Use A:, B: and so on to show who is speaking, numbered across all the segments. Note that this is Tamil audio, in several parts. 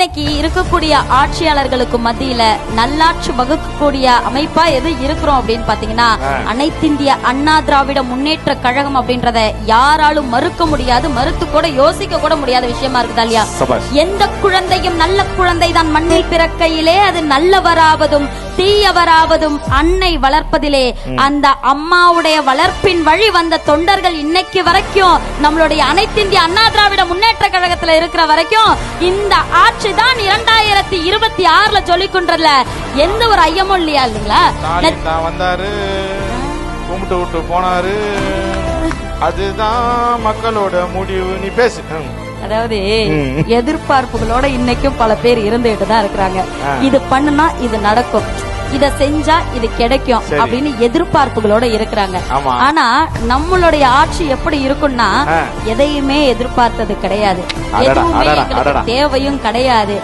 A: இன்னைக்கு இருக்கக்கூடிய ஆட்சியாளர்களுக்கு மத்தியில நல்லாட்சி வகுக்கக்கூடிய அமைப்பா எது இருக்கிறோம் அப்படின்னு பாத்தீங்கன்னா அனைத்திந்திய அண்ணா திராவிட முன்னேற்ற கழகம் அப்படின்றத யாராலும் மறுக்க முடியாது, மறுத்து கூட யோசிக்க கூட முடியாத விஷயமா இருக்குதா இல்லையா? எந்த குழந்தையும் நல்ல குழந்தை தான் மண்ணில் பிறக்கையிலே அது நல்லவராவதும் தீயவராவதும் அன்னை வளர்ப்பதிலே. அந்த அம்மாவுடைய வளர்ப்பின் வழி வந்த தொண்டர்கள் இன்னைக்கு வரைக்கும் நம்மளுடைய அனைத்திந்திய அண்ணா திராவிட முன்னேற்ற கழகத்துல இருக்கிற வரைக்கும் இந்த ஆட்சி தான் 2026 சொல்லிக் கொண்டதுல எந்த ஒரு ஐயமும் இல்லையா? இல்லைங்களா?
B: வந்தாரு, கும்பிட்டு விட்டு போனாரு, அதுதான் மக்களோட முடிவு. நீ பேசு.
A: அதாவது எதிர்பார்ப்புகளோட இன்னைக்கும் பல பேர் இருந்துகிட்டு தான் இருக்கிறாங்க. இது பண்ணுனா இது நடக்கும், இத செஞ்சா இது கிடைக்கும் அப்படின்னு எதிர்பார்ப்புகளோட இருக்கிறாங்க. ஆனா நம்மளுடைய ஆட்சி எப்படி இருக்கும்னா எதையுமே எதிர்பார்த்தது கிடையாது, எதுவுமே எங்களுக்கு தேவையும் கிடையாது.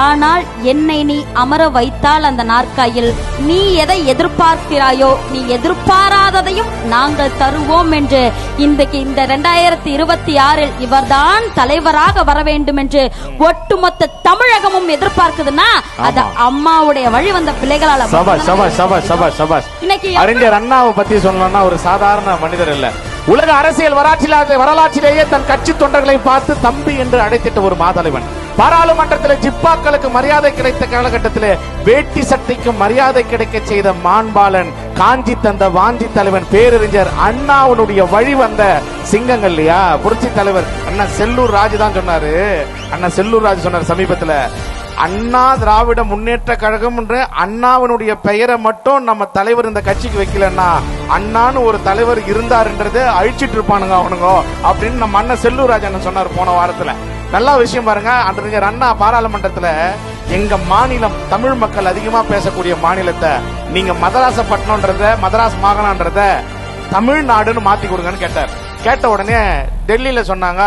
A: ஆனால் என்னை நீ அமர வைத்தால் அந்த நாற்காயில் நீ எதை எதிர்பார்க்கிறாயோ நீ எதிர்பாராததையும் நாங்கள் தருவோம் என்று இன்றைக்கு இந்த 2026 இவர்தான் தலைவராக வர வேண்டும் என்று ஒட்டுமொத்த தமிழகமும் எதிர்பார்க்குதுன்னா அது அம்மாவுடைய வழி வந்த பிள்ளைகளால்.
C: அறிஞர் அண்ணாவை பத்தி சொல்லணும்னா ஒரு சாதாரண மனிதர் இல்ல, உலக அரசியல் வரலாற்றிலேயே தன் கட்சி தொண்டர்களை பார்த்து தம்பி என்று அழைத்திட்ட ஒரு மாதலைவன். பாராளுமன்றத்தில் ஜிப்பாக்களுக்கு மரியாதை கிடைத்த காலகட்டத்திலே வேட்டி சட்டைக்கு மரியாதை கிடைக்க செய்த மாண்பாளன், காஞ்சி தந்த வாஞ்சி தலைவன், பேரறிஞர் அண்ணாவுடைய வழி வந்த சிங்கங்கள் இல்லையா? புரட்சி தலைவர் அண்ணா செல்லூர் ராஜு தான் சொன்னாரு. அண்ணா செல்லூர் ராஜு சொன்னார் சமீபத்துல, அண்ணா திராவிட முன்னேற்ற கழகம் என்ற அண்ணாவினுடைய பெயரை மட்டும் நம்ம தலைவர் இந்த கட்சிக்கு வைக்கலன்னா அண்ணான்னு ஒரு தலைவர் இருந்தாருன்றதை அழிச்சிட்டு இருப்பானுங்க அவனுங்க அப்படின்னு நம்ம அண்ணன் செல்லூர் ராஜ் அண்ணன் சொன்னார் போன வாரத்துல. நல்ல விஷயம் பாருங்க, அறிஞர் அண்ணா பாராளுமன்றத்துல எங்க மாநிலம் தமிழ் மக்கள் அதிகமா பேசக்கூடிய மாநிலத்தை நீங்க மதராசப்பட்டினம்ன்றத மதராஸ் மாகாணன்றத தமிழ்நாடுன்னு மாத்தி கொடுங்கன்னு கேட்டார். கேட்ட உடனே டெல்லியில சொன்னாங்க,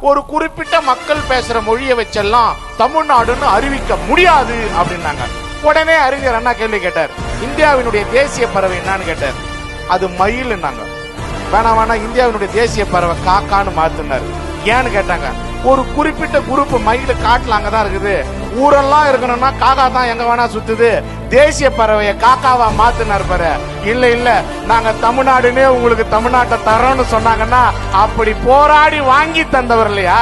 C: ஒரு குறிப்பிட்ட மக்கள் பேசுற மொழியை வச்செல்லாம் தமிழ்நாடுன்னு அறிவிக்க முடியாது அப்படின்னாங்க. உடனே அறிஞர் அண்ணா கேள்வி கேட்டார், இந்தியாவினுடைய தேசிய பறவை என்னன்னு கேட்டார். அது மயில்னாங்க. வேணா இந்தியாவினுடைய தேசிய பறவை காக்கான்னு மாத்தினாரு. ஏன்னு கேட்டாங்க, ஒரு குறிப்பிட்ட குரூப் மயில் காட்டுல அங்கதான் இருக்குது, ஊரெல்லாம் இருக்கணும்னா காக்கா தான் எங்க வேணா சுத்துது, தேசிய பறவைய காக்காவா மாத்தினார் பாரு. இல்ல நாங்க தமிழ்நாடுன்னே உங்களுக்கு தமிழ்நாட்டை தரோம்னு சொன்னாங்கன்னா அப்படி போராடி வாங்கி தந்தவர் இல்லையா?